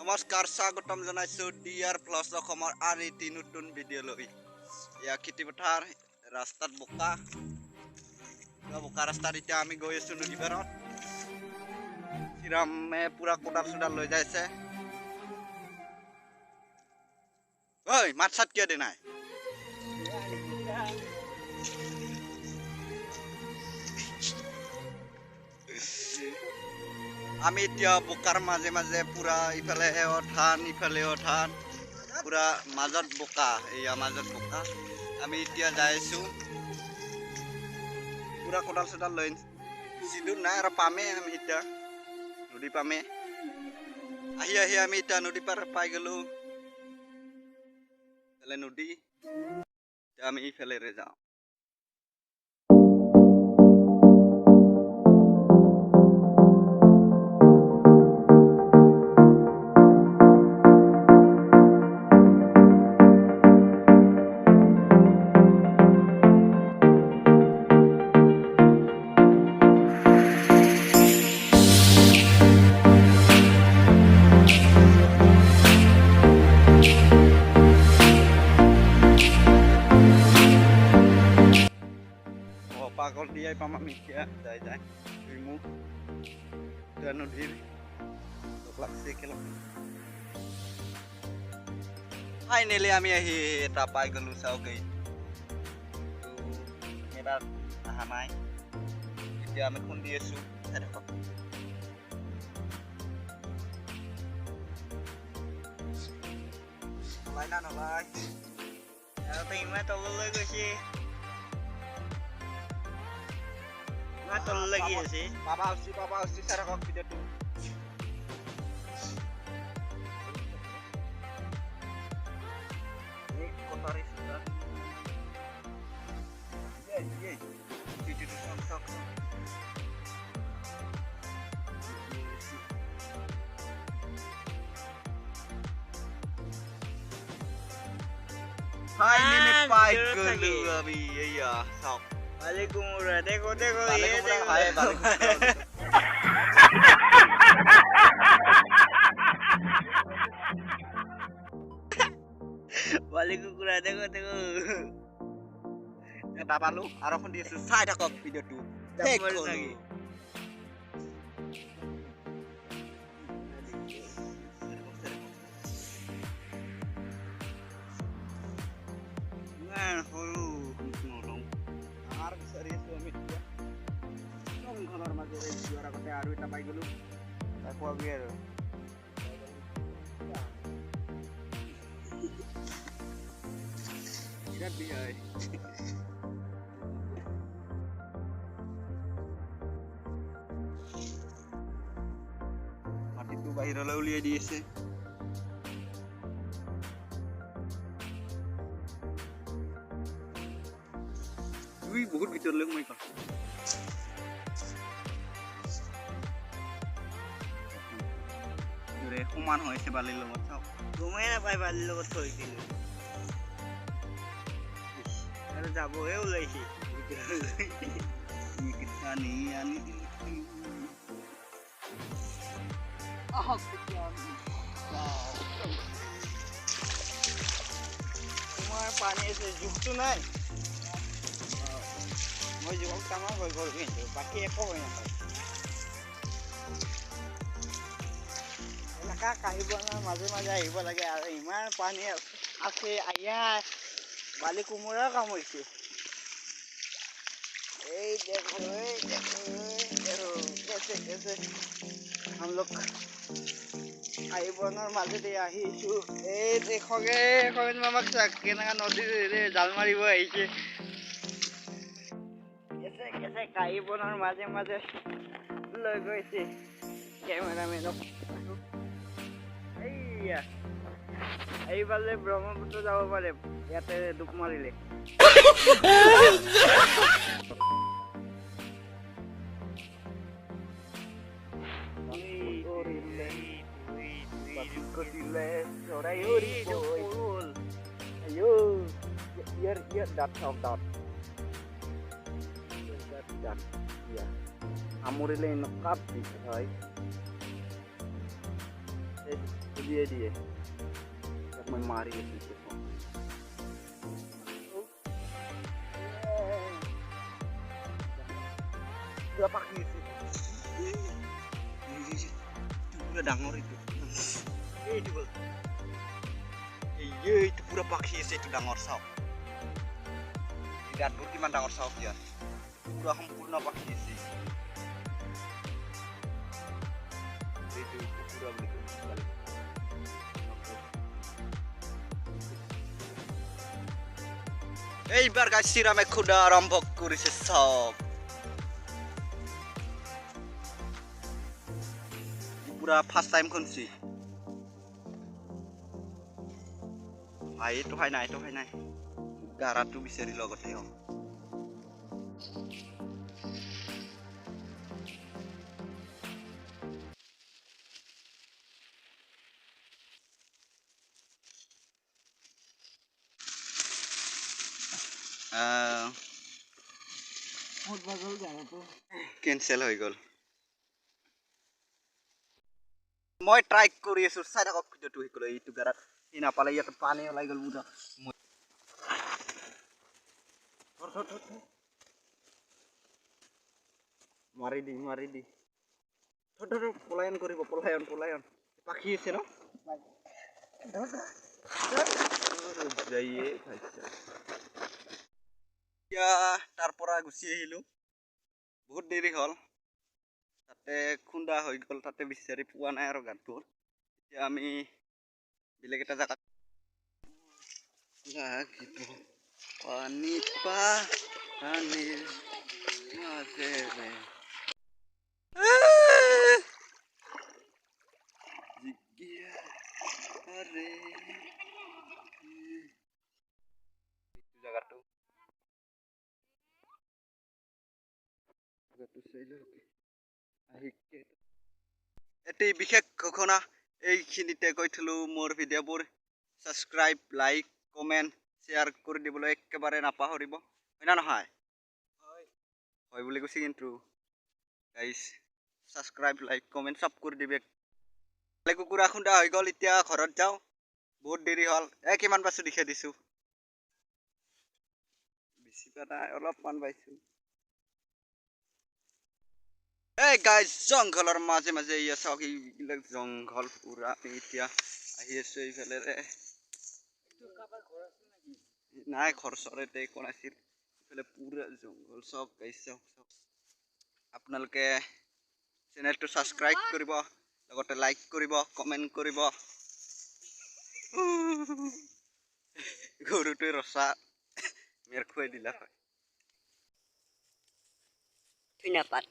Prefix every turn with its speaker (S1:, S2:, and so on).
S1: নমস্কাৰ স্বাগতম জনাইছো ডিআৰ প্লাছ অসমৰ আৰু এটি নতুন ভিডিঅ'লৈ। এয়া খেতি পথাৰ ৰাস্তাত বোকা ৰাস্তাত এতিয়া আমি গৈ আছো নদী পাৰত। শ্ৰীৰামে পুৰা কোদাল চোদাল লৈ যাইছে। ঐ মাত চাত কিয় দে নাই? আমি এতিয়া বোকাৰ মাজে মাজে পুৰা ইফালেও ধান ইফালেও ধান পুৰা মাজত বোকা, এয়া মাজত বোকা। আমি এতিয়া যাই আছো পুৰা কোদাল চোদাল লৈ। সিদূৰ নাই আৰু পামেই আমি এতিয়া নদী পামে। আহি আহি আমি এতিয়া নদী পাৰ পাই গলো। নদী আমি ইফালেৰে যাওঁ। পাগল দিয়াই পাম আমি এতিয়া যাই যাই দুই মুখ নদীৰ লাগছে খেলক। ফাইনেলি আমি আহি এটা পাই গলো। চাওক এবাৰ অহা নাই, এতিয়া আমি খুন্দি আছো। নলাই না নলাই ইমান তললৈ গৈছে। তল লাগি আছে বাবা উচি চাৰ হওক ভিডিঅ'টো। Finally পাই গলো আমি। এইয়া চাওক वालेकुम देखो देखो ये देखो हाय वालेकुम देखो देखो এটা পালো আৰু খুন্দি আছো। চাই থাকক ভিডিঅ'টো। ঠিক নাকি ইমান সৰু ঘৰৰ মাজেৰে যোৱাৰ আগতে আৰু এটা পাই গলো। খোৱাবি আৰু বিৰাট বিহাই মাটিটো বাহিৰলৈ উলিয়াই দি আছে। বহুত ভিতৰলৈ সোমাই গল। সমান হৈছে বালিৰ লগত। চাওক গমেই নাপায় বালিৰ লগত থৈ দিলো আৰু যাবহে ওলাইছে। তোমাৰ পানী আছে জোখটো নাই। মই জোখক ডাঙৰ হৈ গ'ল কিন্তু বাকী একো হৈ নাপায়। কাঢ়িব মাজে মাজে আহিব লাগে আৰু ইমান পানী আছে। আয়া বালি কোমোৰা কামুৰিছে। এই দেখো कैसे कैसे हम लोग আহিবনৰ মাজেদি আহিছো। এই দেখোগে মামাক কেনেকা নদীৰে জাল মাৰিব আহিছে। কেছে কেছে কাহিবনৰ মাজে মাজে লৈ গৈছে কেমেৰামেনক। এইফালে ব্ৰহ্মপুত্ৰ যাব পাৰে ইয়াতে ডুব মাৰিলে। আমুৰিলে এনেকুৱা হয়। দিয়ে মই মাৰি আছো পুৰা পাখি আছে পুৰা ডাঙৰ এইটো এইটো পুৰা পাখি আছে এইটো ডাঙৰ চাওক গাঁতবোৰ কিমান ডাঙৰ চাওক ইয়াত পুৰা সম্পূৰ্ণ পাখি আছে এইটো পুৰা বুলি কয় এইবাৰ গাইছ চিৰামে খুদা আৰম্ভ কৰিছে চাওক পুৰা ফাৰ্ষ্ট টাইম খুনছি এইটো হয় নাই গাৰাটো বিচাৰি লগতে কেনচেল হৈ গ'ল মই ট্ৰাই কৰি আছো চাই থাকক ভিডিঅ'টো শিকলৈ এইটো গাৰাত সি নাপালে ইয়াতে পানী ওলাই গ'ল বুঢ়া মাৰি দি পলায়ন কৰিব পলায়ন পাখি আছে ন এতিয়া তাৰ পৰা গুচি আহিলো বহুত দেৰি হ'ল তাতে খুন্দা হৈ গ'ল তাতে বিচাৰি পোৱা নাই আৰু গাঁতবোৰ এতিয়া আমি বেলেগ এটা জেগাত পানীৰ মাজেৰে জায়গাটো এটি বিশেষ ঘোষণা এইখিনিতে কৈ থলো মোৰ ভিডিঅ'বোৰ ছাবস্ক্ৰাইব লাইক কমেণ্ট শ্বেয়াৰ কৰি দিবলৈ একেবাৰে নাপাহৰিব হয় না নহয় হয় বুলি কৈছে কিন্তু গাইজ ছাবস্ক্ৰাইব লাইক কমেণ্ট চব কৰি দিবে কুকুৰা খুন্দা হৈ গ'ল এতিয়া ঘৰত যাওঁ বহুত দেৰি হ'ল কিমান পাইছোঁ দেখাই দিছোঁ বেছি পোৱা নাই অলপমান পাইছোঁ গাইজ জংঘলৰ মাজে ইয়া চাওক এইবিলাক জংঘল পুৰা এতিয়া আহি আছো এইফালেৰে নাই ঘৰ চৰতে একো নাছিল এইফালে পুৰা জংঘল চাওক গাইজ চাওক আপোনালোকে চেনেলটো ছাবস্ক্ৰাইব কৰিব লগতে লাইক কৰিব কমেণ্ট কৰিব গৰুটোৱে ৰচা মেৰ খুৱাই দিলা হয় ধন্যবাদ